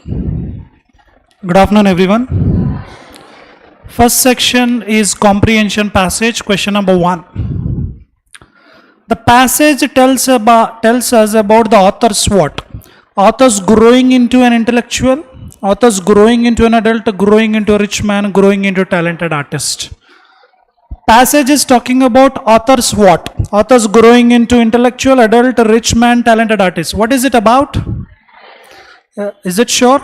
Good afternoon, everyone. First section is comprehension passage, question number 1. The passage tells us about the author's what? Author's growing into an intellectual, author's growing into an adult, growing into a rich man, growing into a talented artist. Passage is talking about author's what? Author's growing into intellectual, adult, rich man, talented artist. What is it about? Is it sure?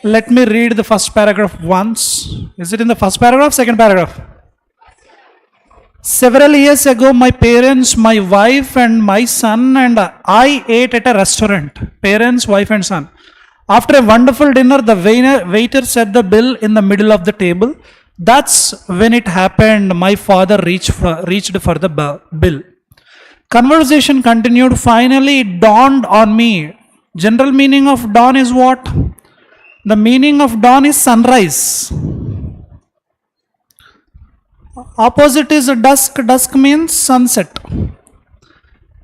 Let me read the first paragraph once. Is it in the first paragraph, second paragraph? Several years ago, my parents, my wife and my son and I ate at a restaurant. Parents, wife and son. After a wonderful dinner, the waiter set the bill in the middle of the table. That's when it happened. My father reached for the bill. Conversation continued. Finally, it dawned on me. General meaning of dawn is what? The meaning of dawn is sunrise. Opposite is dusk. Dusk means sunset.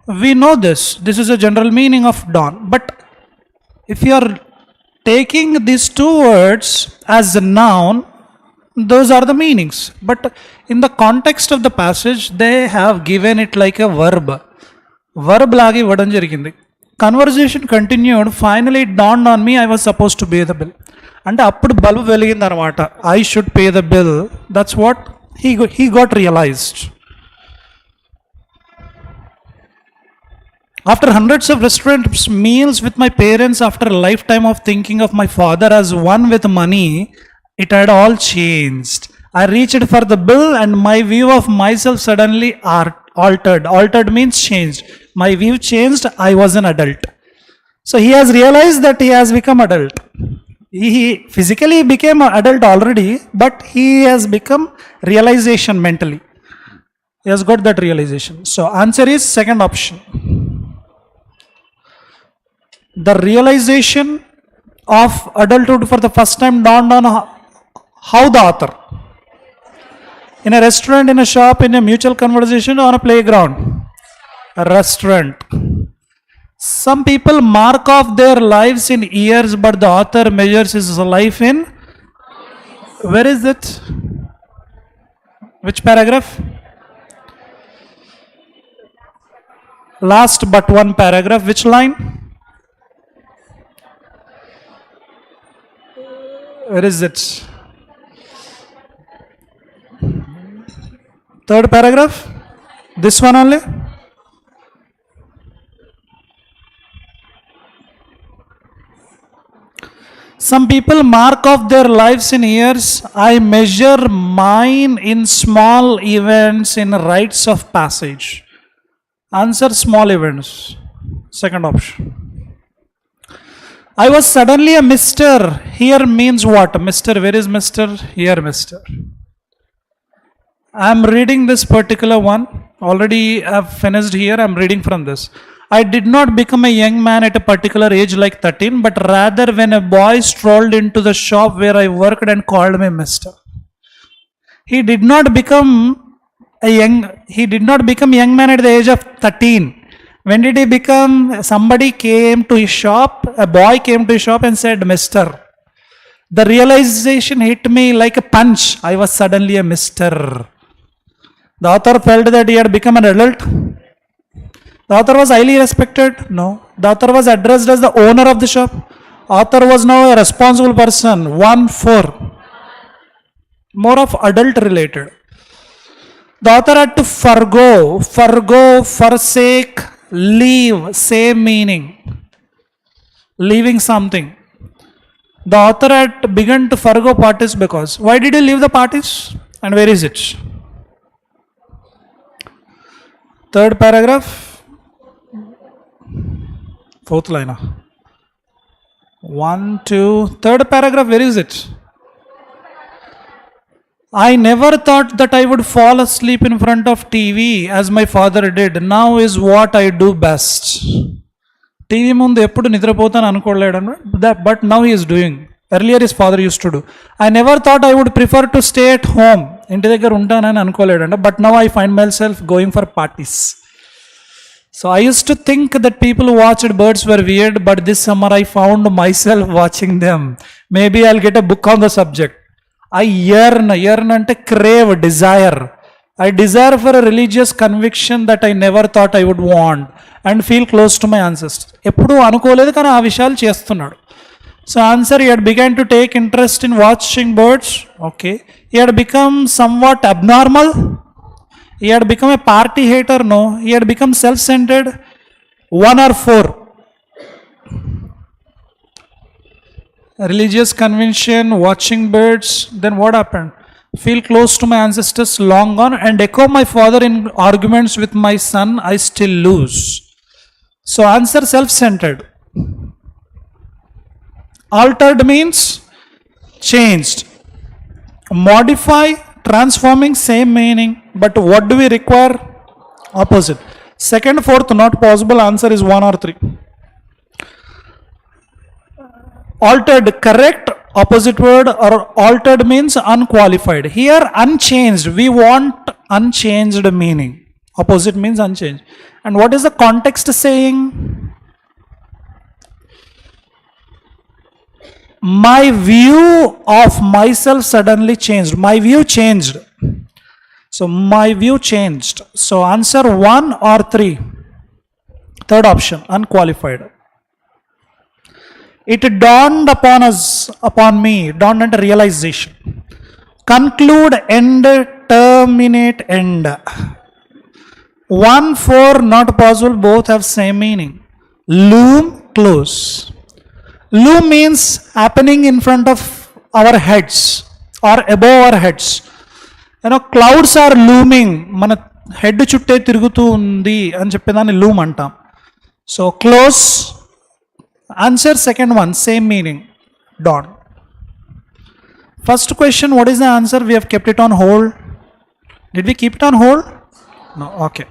We know this. This is a general meaning of dawn. But if you are taking these two words as a noun, those are the meanings. But in the context of the passage, they have given it like a verb. Verb lagi vadan jarigindi. Conversation continued. Finally, it dawned on me I was supposed to pay the bill. And appudu bulb veligindi anamata. I should pay the bill. That's what he got realized. After hundreds of restaurant meals with my parents, after a lifetime of thinking of my father as one with money, it had all changed. I reached for the bill and my view of myself suddenly altered. Altered means changed. My view changed. I was an adult. So he has realized that he has become adult. He physically became an adult already, but he has become realization mentally. He has got that realization. So answer is second option. The realization of adulthood for the first time dawned on how the author? In a restaurant, in a shop, in a mutual conversation, or on a playground? A restaurant. Some people mark off their lives in years, but the author measures his life in? Where is it? Which paragraph? Last but one paragraph. Which line? Where is it? Third paragraph? This one only? Some people mark off their lives in years. I measure mine in small events, in rites of passage. Answer small events. Second option. I was suddenly a mister. Here means what? Mister, where is mister? Here mister. I am reading this particular one. Already I have finished here. I am reading from this. I did not become a young man at a particular age like 13, but rather when a boy strolled into the shop where I worked and called me mister. He did not become young man at the age of 13. When did he become? Somebody came to his shop, a boy came to his shop and said mister. The realization hit me like a punch. I was suddenly a mister. The author felt that he had become an adult. The author was highly respected? No. The author was addressed as the owner of the shop. Author was now a responsible person. 1-4. More of adult related. The author had to forgo, forsake, leave, same meaning. Leaving something. The author had begun to forgo parties because. Why did he leave the parties? And where is it? Third paragraph. Fourth line. 1, 2. Third paragraph, where is it? I never thought that I would fall asleep in front of TV as my father did. Now is what I do best. TV mundu eppudu nidrapotanu anukoledanu, but now he is doing. Earlier his father used to do. I never thought I would prefer to stay at home. ఇంటి దగ్గర ఉంటానని అనుకోలేడంట, but now I find myself going for parties. So I used to think that people who watched birds were weird, but this summer I found myself watching them. Maybe I'll get a book on the subject. I yearn ante crave, desire. I desire for a religious conviction that I never thought I would want and feel close to my ancestors. ఎప్పుడూ అనుకోలేదు కానీ ఆ విషయాలు చేస్తున్నాడు. So answer, he had begun to take interest in watching birds. Okay. He had become somewhat abnormal. He had become a party hater. No. He had become self-centered. 1 or 4. Religious conviction, watching birds. Then what happened? Feel close to my ancestors, long gone, and echo my father in arguments with my son, I still lose. So answer, self-centered. Altered means changed. Modify, transforming, same meaning, but what do we require? Opposite. Second, fourth, not possible. Answer is 1 or 3. Altered, correct, opposite word, or altered means unqualified. Here, unchanged. We want unchanged meaning. Opposite means unchanged. And what is the context saying? My view of myself suddenly changed. My view changed. So my view changed. So answer 1 or 3. Third option, unqualified. It dawned upon us, upon me, dawned and realization. Conclude, end, terminate, end. 1, 4, not possible, both have same meaning. Loom, close. Loom means happening in front of our heads or above our heads. Clouds are looming. మన head చుట్టే తిరుగుతూ ఉంది అని చెప్పేదాన్ని loom అంటాం. So close. Answer second one, same meaning, dawn. First question, what is the answer? We have kept it on hold. Did we keep it on hold? No. Okay.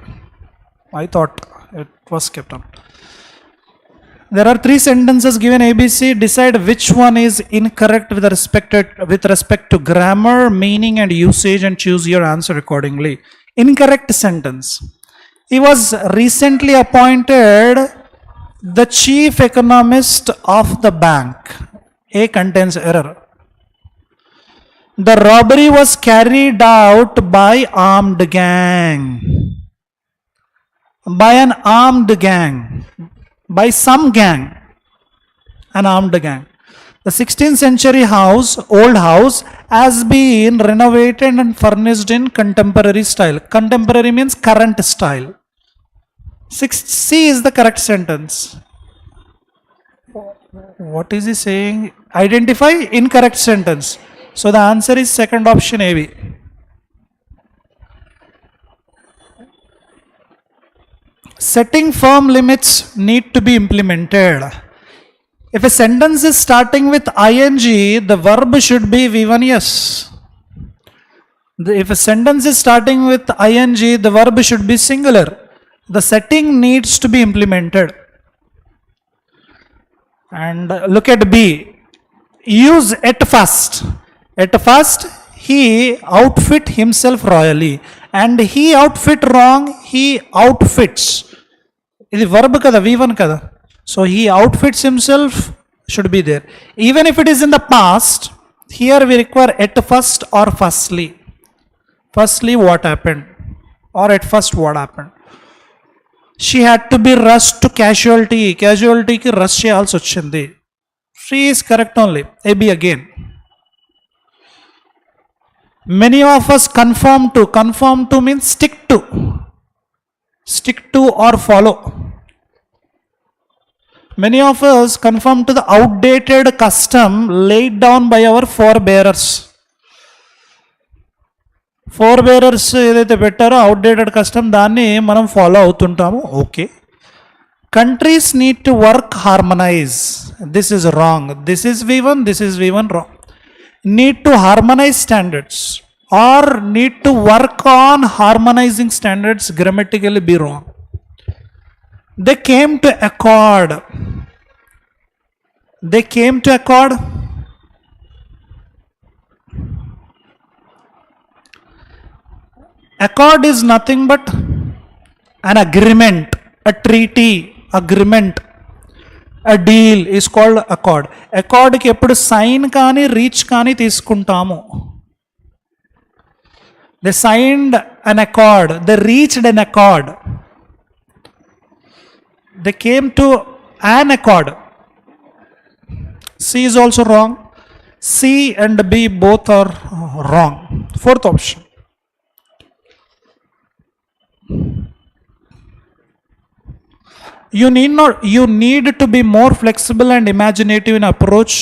I thought it was kept on. There are 3 sentences given ABC. Decide which one is incorrect with respect to grammar, meaning and usage, and choose your answer accordingly. Incorrect sentence. He was recently appointed the chief economist of the bank. A contains error. The robbery was carried out by armed gang. By an armed gang. By some gang, an armed gang. The 16th century house, old house, has been renovated and furnished in contemporary style. Contemporary means current style. C is the correct sentence. What is he saying? Identify incorrect sentence. So the answer is second option, AB. Setting firm limits need to be implemented. If a sentence is starting with ing, the verb should be V1S. If a sentence is starting with ing, the verb should be singular. The setting needs to be implemented. And look at B. Use at first. At first, he outfit himself royally. And he outfit wrong, he outfits. This verb kada, V1 kada. So he outfits himself should be there. Even if it is in the past, here we require at first or firstly. Firstly, what happened? Or at first, what happened? She had to be rushed to casualty. Casualty ki rush also chindi. C is correct only. AB again. Many of us conform to. Conform to means stick to. Stick to or follow. Many of us conform to the outdated custom laid down by our forebearers. Forebearers ఏదైతే పెట్టారో outdated custom దాన్ని మనం follow అవుతుంటాము. Okay. Countries need to work harmonize. This is wrong. This is V1. This is V1 wrong. Need to harmonize standards or need to work on harmonizing standards, grammatically be wrong. They came to accord. They came to accord. Accord is nothing but an agreement. a treaty, agreement, a deal is called accord. Accord కి ఎప్పుడు sign కానీ reach కానీ తీసుకుంటాము. They signed an accord, they reached an accord, they came to an accord. C is also wrong. C and B both are wrong. Fourth option. You need to be more flexible and imaginative in approach.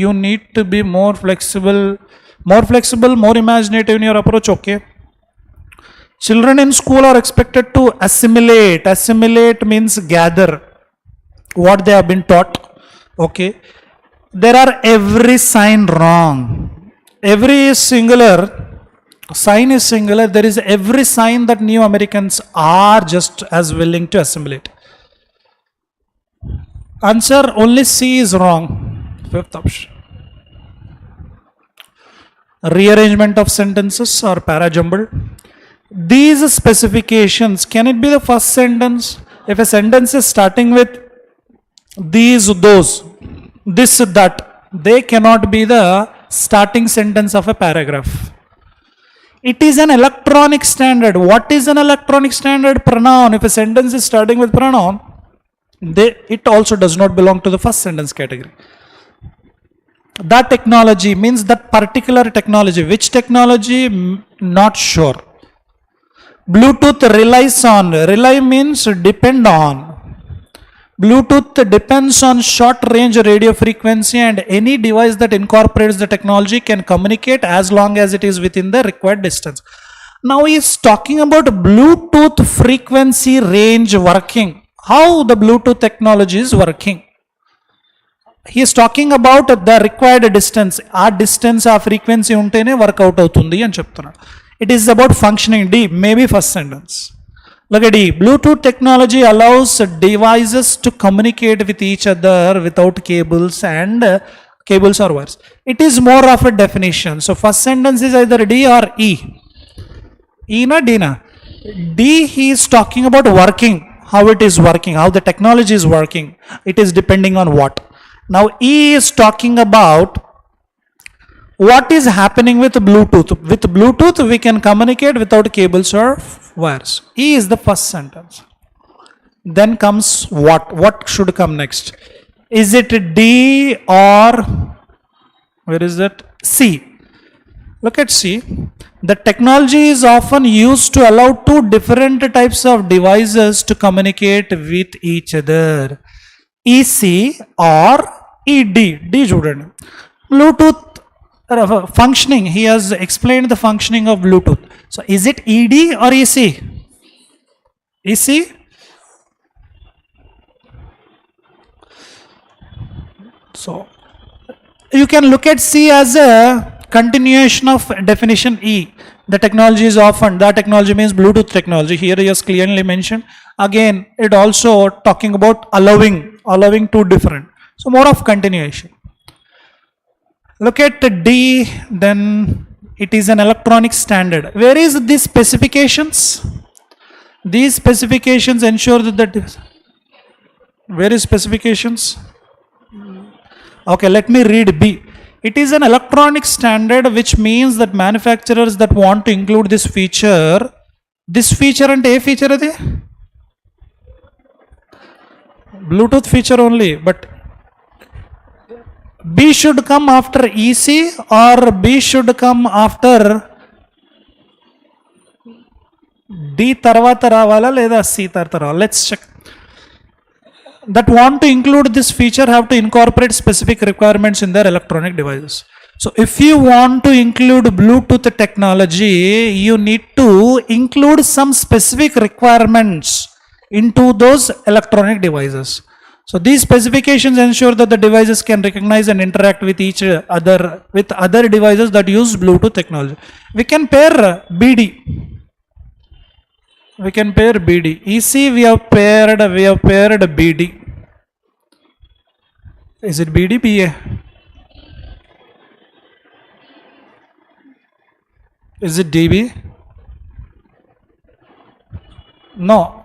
You need to be more flexible, more imaginative in your approach. Okay. Children in school are expected to assimilate. Assimilate means gather what they have been taught. Okay. There are every sign wrong. Every singular sign is singular. There is every sign that New Americans are just as willing to assimilate. Answer only C is wrong. Fifth option. Rearrangement of sentences or parajumbled. These specifications, can it be the first sentence? If a sentence is starting with these, those, this, that, they cannot be the starting sentence of a paragraph. It is an electronic standard. What is an electronic standard? Pronoun. If a sentence is starting with pronoun, it also does not belong to the first sentence category. That technology means that particular technology. Which technology? Not sure. Bluetooth relies on. Rely means depend on. Bluetooth depends on short range radio frequency, and any device that incorporates the technology can communicate as long as it is within the required distance. Now he is talking about Bluetooth frequency range working. How the Bluetooth technology is working. He is talking about the required distance. Our distance, our frequency untene work out avutundi ani cheptunna. It is about functioning. D, maybe first sentence. Look at D. Bluetooth technology allows devices to communicate with each other without cables and cables or wires. It is more of a definition. So first sentence is either D or E. E na D na. D, he is talking about working. How it is working, how the technology is working. It is depending on what. Now E is talking about what is happening with Bluetooth. With Bluetooth we can communicate without cables or wires. E is the first sentence. Then comes what? What should come next? Is it D or where is it? C. Look at C. The technology is often used to allow two different types of devices to communicate with each other. EC or ED. D చూడండి. Bluetooth functioning. He has explained the functioning of Bluetooth. So is it ED or EC? EC? So you can look at C as a continuation of definition E. The technology is often, that technology means Bluetooth technology. Here he has clearly mentioned. Again, it also talking about allowing two different. So more of continuation. Look at D, then it is an electronic standard. Where is these specifications? These specifications ensure that where is specifications? Okay, let me read B. It is an electronic standard, which means that manufacturers that want to include this feature and a feature adi Bluetooth feature only, but B should come after EC or B should come after D tarvata ravala leda C tarvata ravala. Let's check. That want to include this feature have to incorporate specific requirements in their electronic devices. So if you want to include Bluetooth technology, you need to include some specific requirements into those electronic devices. So these specifications ensure that the devices can recognize and interact with each other with other devices that use Bluetooth technology. We can pair BD. We can pair BD. EC we have paired BD. Is it BD, BA? Is it DB? No.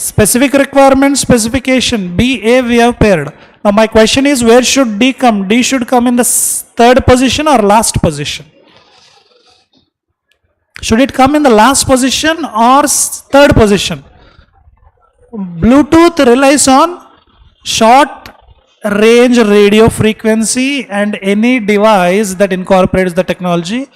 Specific requirement, specification, B, A we have paired. Now my question is, where should D come? D should come in the third position or last position? Should it come in the last position or third position? Bluetooth relies on short range radio frequency, and any device that incorporates the technology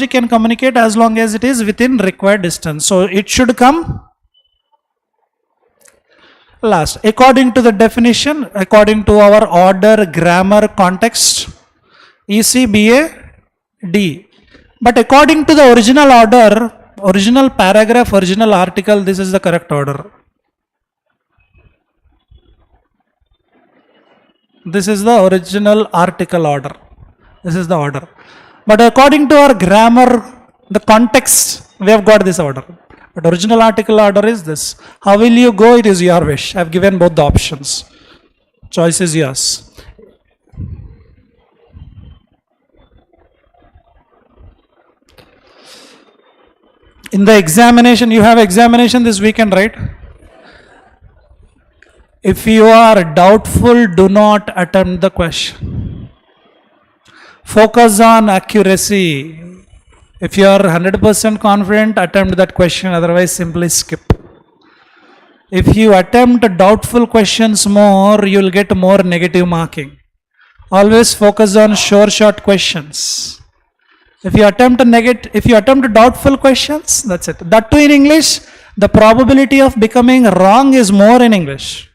can communicate as long as it is within required distance. So it should come last. According to the definition, according to our order, grammar, context, EC, BA, D. But according to the original order, original paragraph, original article, this is the correct order. This is the original article order. This is the order. But according to our grammar, the context, we have got this order. But original article order is this. How will you go? It is your wish. I have given both the options. Choice is yours. In the examination, you have examination this weekend, right? If you are doubtful, do not attempt the question. Focus on accuracy. If you are 100% confident, attempt that question, otherwise simply skip. If you attempt doubtful questions more, you will get more negative marking. Always focus on sure shot questions. If you attempt doubtful questions, that's it. That too in English, the probability of becoming wrong is more in English.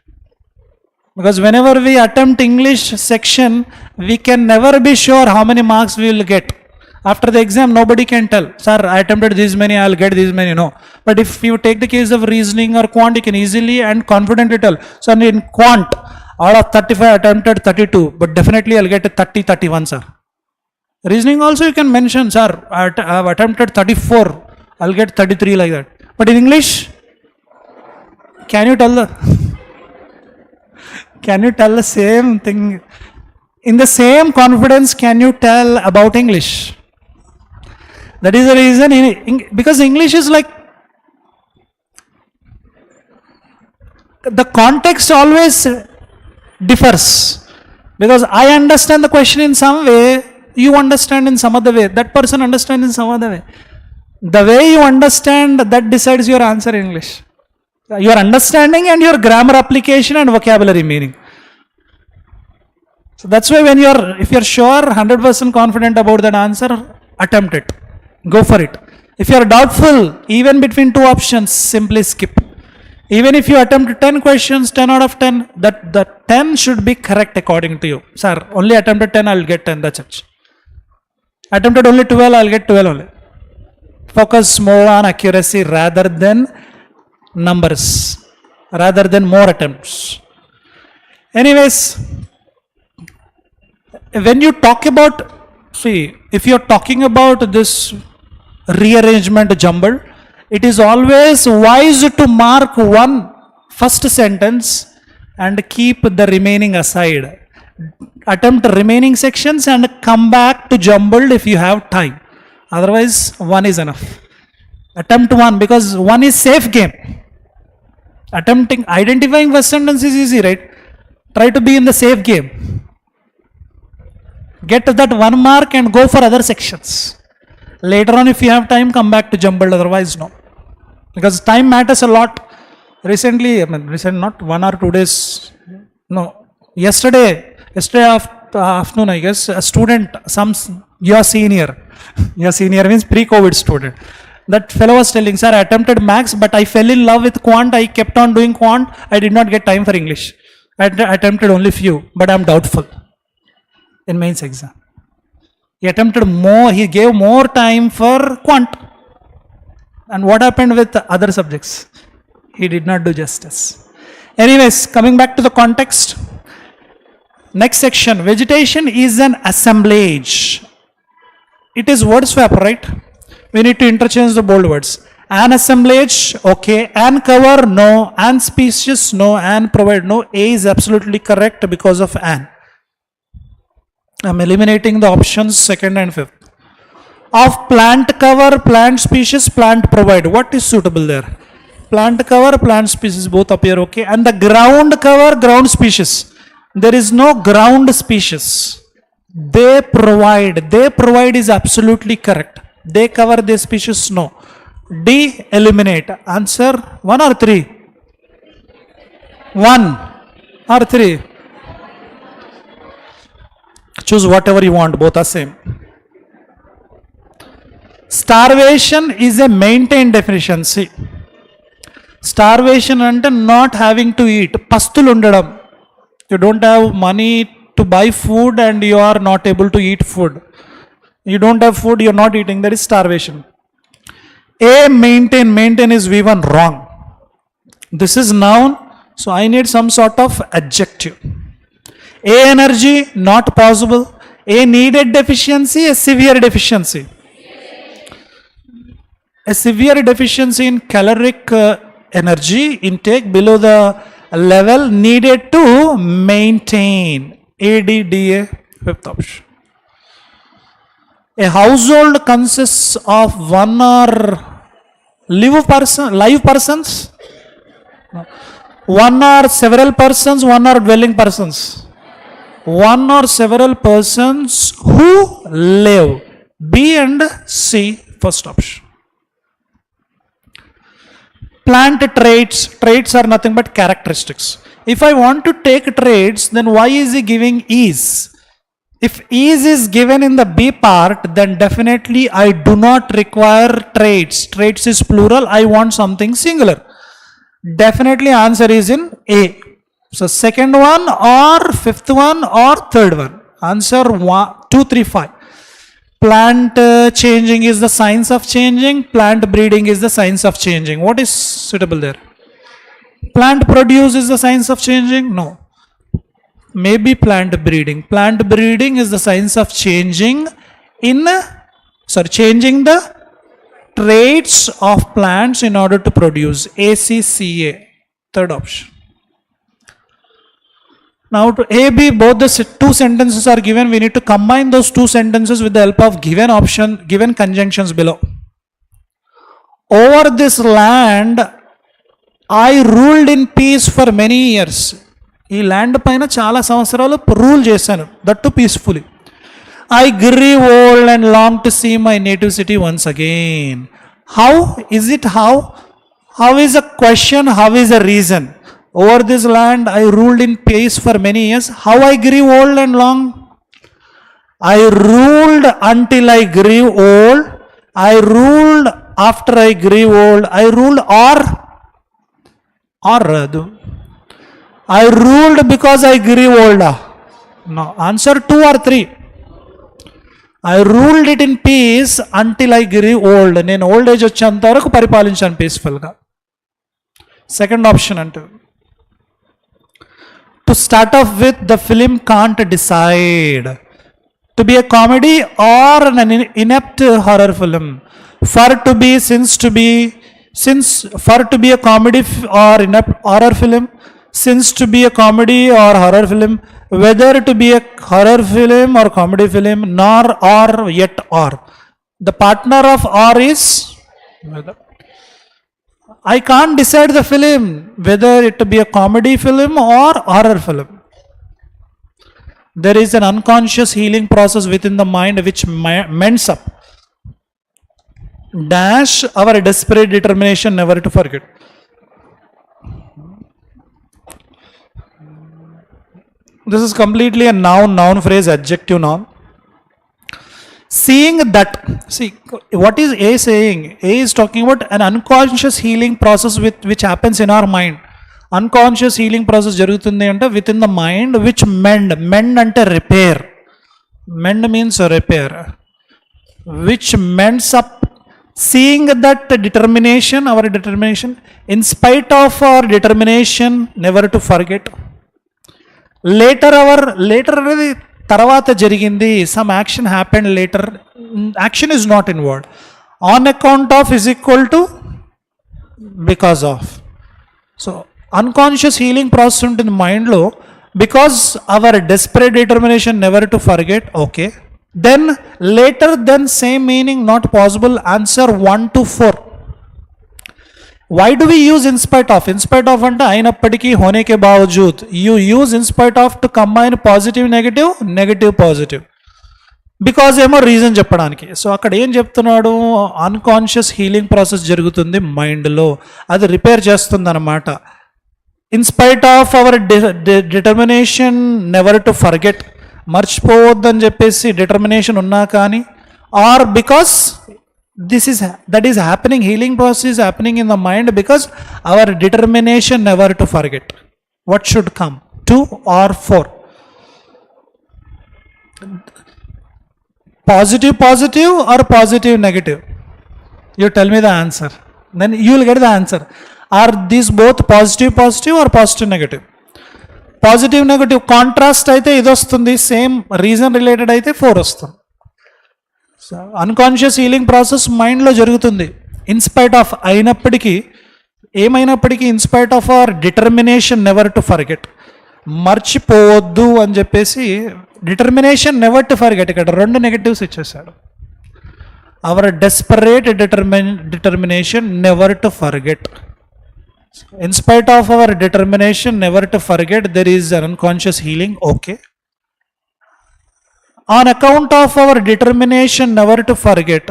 Because whenever we attempt English section, we can never be sure how many marks we will get. After the exam, nobody can tell, sir, I attempted this many, I will get this many, no. But if you take the case of reasoning or quant, you can easily and confidently tell, so in quant, out of 35, attempted 32, but definitely I will get 30, 31, sir. Reasoning also you can mention, sir, I have attempted 34, I will get 33 like that. But in English, can you tell the same thing? In the same confidence, can you tell about English? That is the reason, because English is like, the context always differs. Because I understand the question in some way, you understand in some other way, that person understands in some other way. The way you understand, that decides your answer in English. Your understanding and your grammar application and vocabulary meaning. So that's why if you're sure, 100% confident about that answer, attempt it. Go for it. If you're doubtful, even between two options, simply skip. Even if you attempt 10 questions, 10 out of 10, the 10 should be correct according to you. Sir, only attempted 10, I'll get 10, that's it. Attempted only 12, I'll get 12 only. Focus more on accuracy rather than numbers, rather than more attempts. Anyways, when you talk about, if you're talking about this rearrangement jumble, it is always wise to mark one first sentence and keep the remaining aside. Attempt remaining sections and come back to jumbled if you have time. Otherwise, one is enough. Attempt one, because one is safe game. Identifying first sentence is easy, right? Try to be in the safe game. Get that 1 mark and go for other sections. Later on, if you have time, come back to jumbled, otherwise no. Because time matters a lot. Recently, not 1 or 2 days, no. Yesterday afternoon, I guess, a student, your senior means pre-COVID student. That fellow was telling, sir, I attempted maths, but I fell in love with quant. I kept on doing quant. I did not get time for English. I attempted only few, but I'm doubtful in mains exam. He attempted more, he gave more time for quant. And what happened with other subjects? He did not do justice. Anyways, coming back to the context. Next section, vegetation is an assemblage. It is word swap, right? We need to interchange the bold words. An assemblage, okay. An cover, no. An species, no. An provide, no. A is absolutely correct because of an. I'm eliminating the options 2nd and 5th. Of plant cover, plant species, plant provide. What is suitable there? plant cover, plant species both appear okay. And the ground cover, ground species. There is no ground species. They provide is absolutely correct. They cover the species, no. D, eliminate. Answer 1 or 3? 1 or 3? Choose whatever you want, both are same. Starvation is a maintained deficiency. Starvation and not having to eat. Pastul undadam. You don't have money to buy food and you are not able to eat food. You don't have food, you are not eating. That is starvation. A, maintain is V1, wrong. This is noun, so I need some sort of adjective. A, energy, not possible. A, needed deficiency, a severe deficiency. A severe deficiency in caloric energy intake below the level needed to maintain. ADDA, fifth option. A household consists of one or live persons, one or several persons, one or dwelling persons. One or several persons who live. B and C, first option. Plant traits are nothing but characteristics. If I want to take traits, then why is he giving is? If is given in the B part, then definitely I do not require traits. Traits is plural, I want something singular. Definitely answer is in A. So second one or fifth one or third one. Answer 1, 2, 3, 5. Plant changing is the science of changing. Plant breeding is the science of changing. What is suitable there? Plant produce is the science of changing? No. Maybe plant breeding. Plant breeding is the science of changing changing the traits of plants in order to produce. ACCA, third option. Now to A, B, both the two sentences are given. We need to combine those two sentences with the help of given option, given conjunctions below. Over this land, I ruled in peace for many years. ఈ land పైన చాలా సంవత్సరాలు rule చేశాను, that to peacefully. I grew old and long to see my native city once again. How is it? How is a question? How is a reason? Over this land I ruled in peace for many years. How I grew old and long? I ruled until I grew old. I ruled after I grew old. I ruled or I ruled because I grew older. No. Answer 2 or 3. I ruled it in peace until I grew old. నేను old age వచ్చేంత వరకు పరిపాలించాను పీస్ఫుల్గా. Second option అంటూ. To start off with, the film can't decide to be a comedy or an inept horror film. For to be, for to be a comedy or inept horror film, since to be a comedy or horror film, whether to be a horror film or comedy film, nor or yet or. The partner of or is whether. I can't decide the film whether it to be a comedy film or horror film. There is an unconscious healing process within the mind which mends up dash our desperate determination never to forget. This is completely a noun phrase, adjective noun. Seeing that, see what is A saying? A is talking about an unconscious healing process which happens in our mind. Unconscious healing process jarugutundi ante within the mind which mend ante repair. Mend means repair, which mends up. Seeing that determination, our determination, in spite of our determination never to forget. Later అనేది తర్వాత జరిగింది, some action happened later. Action is not involved. On account of is equal to because of. So unconscious healing process ఉంటుంది మైండ్లో, because our desperate determination never to forget. Okay, then later, then same meaning not possible. Answer 1 to 4. Why do we use in spite of? In spite of అంటే అయినప్పటికీ, హోనేకే బావజూద్. You use in spite of to combine positive negative, negative positive, because ఏమో reason చెప్పడానికి. So అక్కడ ఏం చెప్తున్నాడు? Unconscious healing process జరుగుతుంది మైండ్లో, అది రిపేర్ చేస్తుంది అనమాట. In spite of our determination never to forget, మర్చిపోవద్దని చెప్పేసి డిటర్మినేషన్ ఉన్నా కానీ, or because that is happening, healing process is happening in the mind because our determination never to forget. What should come, 2 or 4? Positive or positive negative? You tell me the answer, then you will get the answer. Are these both positive or positive negative? Positive negative contrast అయితే ఇది వస్తుంది, same reason related అయితే 4 వస్తుంది. Unconscious healing process మైండ్లో జరుగుతుంది. In spite of అయినప్పటికీ, ఏమైనప్పటికీ, in spite of our determination never to forget, మర్చిపోవద్దు అని చెప్పేసి, డిటర్మినేషన్ నెవర్ టు ఫర్గెట్, ఇక్కడ 2 నెగటివ్స్ ఇచ్చేసాడు. Our desperate determination never to forget. In spite of our determination never to forget, there is an unconscious healing. Okay. On account of our determination never to forget,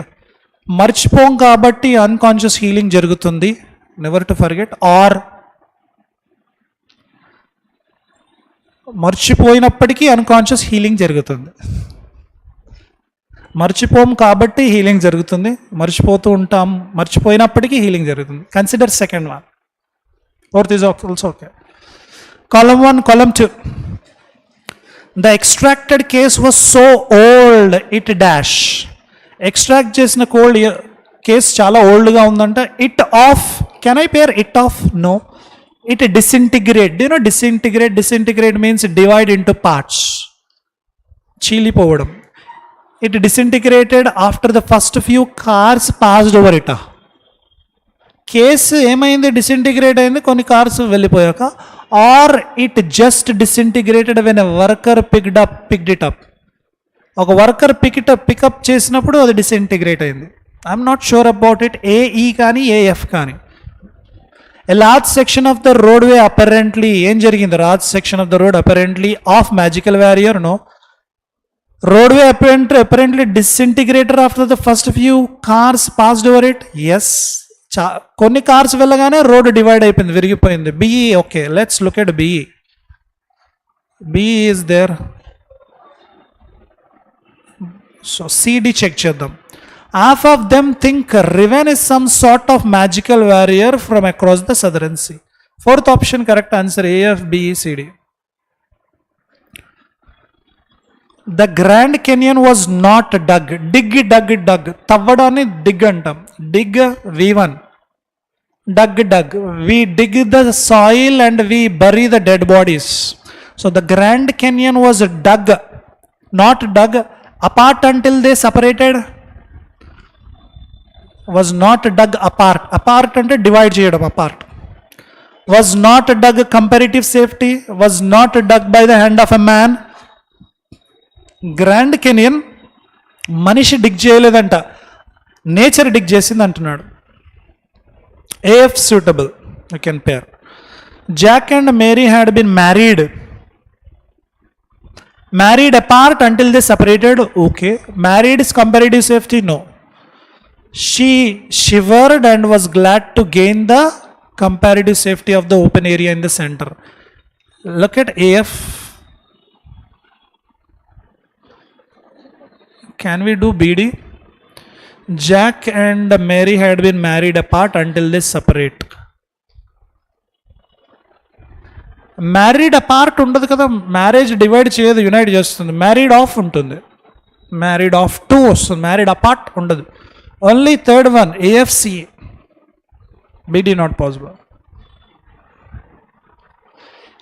మర్చిపోం కాబట్టి unconscious healing జరుగుతుంది, never to forget. Or మర్చిపోయినప్పటికీ unconscious healing జరుగుతుంది, మర్చిపోం కాబట్టి healing జరుగుతుంది, మర్చిపోతూ ఉంటాం, మర్చిపోయినప్పటికీ హీలింగ్ జరుగుతుంది. Consider second one. Fourth is also okay. Column 1, column 2. The extracted case was so old it dash. Extract చేసిన కోల్డ్ కేస్ చాలా ఓల్డ్గా ఉందంట. It off. Can I pair it off? No. It disintegrate. Do you know disintegrate? Disintegrate means divide into parts. చీలిపోవడం. It disintegrated after the first few cars passed over it. Case ఏమైంది? Disintegrate అయింది కొన్ని cars వెళ్ళిపోయాక. Or it just disintegrated when a worker picked it up. ఒక worker pick up చేసినప్పుడు అది disintegrate అయింది. I'm not sure about it. AE కానీ AF కానీ. A large section of the road way apparently, ఏం జరిగింది? Large section of the road apparently of magical barrier. No. Road way apparently disintegrator after the first few cars passed over it. Yes. కొన్ని cars వెళ్ళగానే road divide అయిపోయింది, విరిగిపోయింది. BE. Okay, let's look at BE. BE is there. So CD check చేద్దాం. Half of them think riven is some sort of magical warrior from across the southern sea. Fourth option correct answer, AF BE CD. The Grand Canyon was not dug. Dug. తవ్వడాన్ని dig అంటాం. Dig V1. Dug. We dig the soil and we bury the dead bodies. So the Grand Canyon was dug, not dug apart until they separated. Was not dug apart. Apart ante divide cheyadam, apart. Was not dug comparative safety. Was not dug by the hand of a man. Grand Canyon మనిషి డిగ్ చేయలేదంట, nature డిగ్ చేసింది అంటున్నాడు. AF suitable, you can pair. Jack and Mary had been married apart until they separated. Okay. Married is comparative safety. No. She shivered and was glad to gain the comparative safety of the open area in the center. Look at AF. Can we do BD? Jack and Mary had been married apart until they separate. Married apart ఉండదు కదా, marriage divide చేయదు, unite చేస్తుంది. Married off ఉంటుంది, married off to వస్తుంది, married apart ఉండదు. Only third one AFC. BD not possible.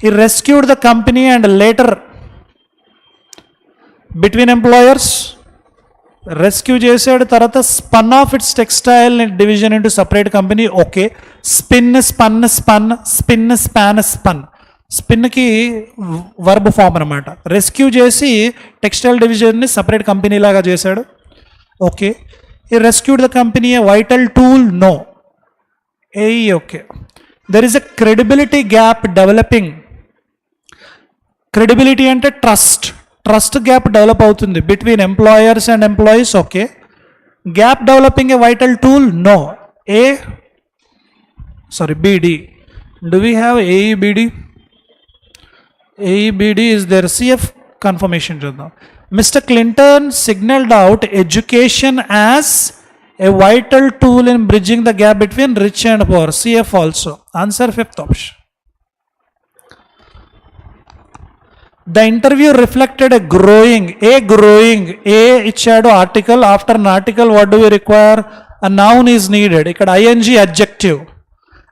He rescued the company and later between employers. Rescue చేసాడు, తర్వాత spun off its textile division into separate company. Okay. Spin span. స్పిన్కి verb form అనమాట. Rescue చేసి textile డివిజన్ని separate company లాగా చేశాడు. Okay. He rescued the company A vital tool. No. AE, okay. There is a credibility gap developing. Credibility ante trust gap develop avutundi between employers and employees, okay. Gap developing a vital tool, no. BD. Do we have AEBD? AEBD is there. CF confirmation chudam. Mr. Clinton signaled out education as a vital tool in bridging the gap between rich and poor. CF also. Answer 5th option. The interview reflected a growing, ichadu article. After an article, what do we require? A noun is needed. Ikkada ing adjective.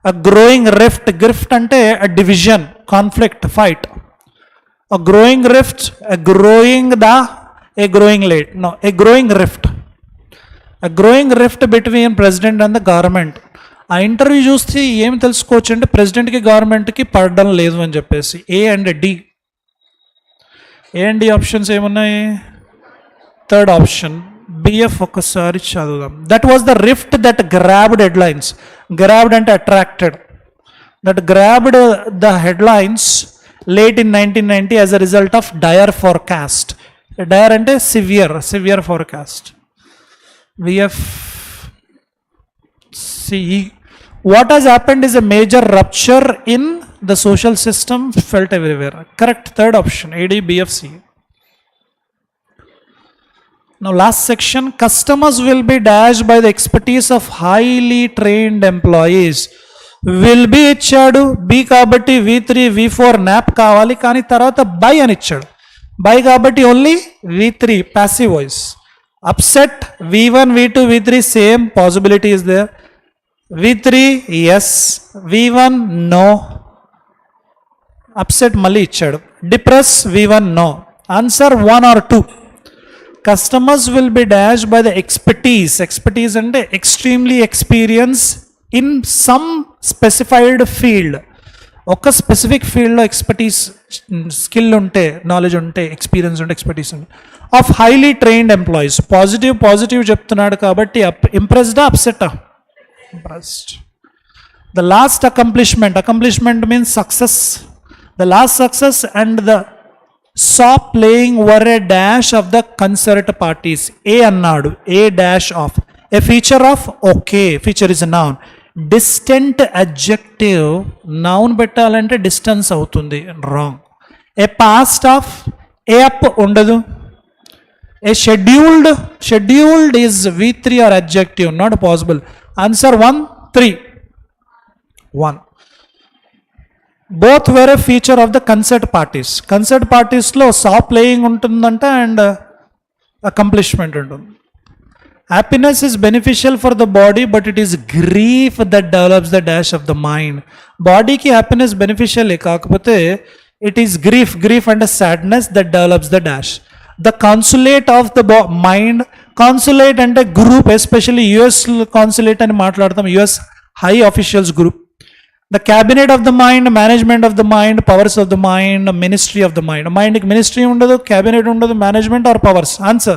A growing rift. Grift ante a division, conflict, fight. A growing rift, a growing late. No, a growing rift. A growing rift between president and the government. ఆ interview చూస్తే ఏం తెలుసుకోవచ్చు అంటే ప్రెసిడెంట్కి గవర్నమెంట్కి పడడం లేదు అని చెప్పేసి. A and D. A and D options ఏమున్నాయి? థర్డ్ ఆప్షన్ BF ఒకసారి చదువుదాం. That was the rift that grabbed headlines. Grabbed అంటే attracted. That grabbed the headlines late in 1990 as a result of dire forecast. Dire ante severe forecast. VFCE. What has happened is a major rupture in the social system felt everywhere. Correct, third option, AD, BFC. Now last section, customers will be dashed by the expertise of highly trained employees. Will be ఇచ్చాడు, B కాబట్టి V3 V4 nap కావాలి, కానీ తర్వాత by అని ఇచ్చాడు. By కాబట్టి only V3 passive voice. Upset V1 V2 V3 same possibility is there. V3 yes, V1 no. Upset మళ్ళీ ఇచ్చాడు. Depress V1 no. Answer 1 or 2. Customers will be dash by the expertise. Expertise అంటే extremely experience in some specified field. ఒక specific ఫీల్డ్లో expertise, skill ఉంటే, knowledge ఉంటే, experience ఉంటే, expertise ఉంటే. Of highly trained employees. Positive చెప్తున్నాడు కాబట్టి ఇంప్రెస్డా, అప్సెటా? Impressed. The last accomplishment means success. The last success and the saw playing were a dash of the concert parties. A అన్నాడు, A dash of. A feature of, okay, feature is a noun. Distant adjective, noun పెట్టాలంటే distance అవుతుంది, wrong. A past of, A up ఉండదు. A scheduled is V3 or adjective, not possible. Answer 1, 3. 1. Both were a feature of the concert parties. Concert parties లో saw playing ఉంటుందంట and accomplishment ఉంటుంది. Happiness is beneficial for the body, but it is grief that develops the dash of the mind. బాడీకి happiness beneficial కాకపోతే it is grief and sadness that develops the dash. The consulate of the mind. Consulate అంటే group, especially US consulate అని మాట్లాడతాం, US high officials group. The cabinet of the mind, management of the mind, powers of the mind, ministry of the mind. Mind కి ministry ఉండదు, cabinet ఉండదు, management or powers. Answer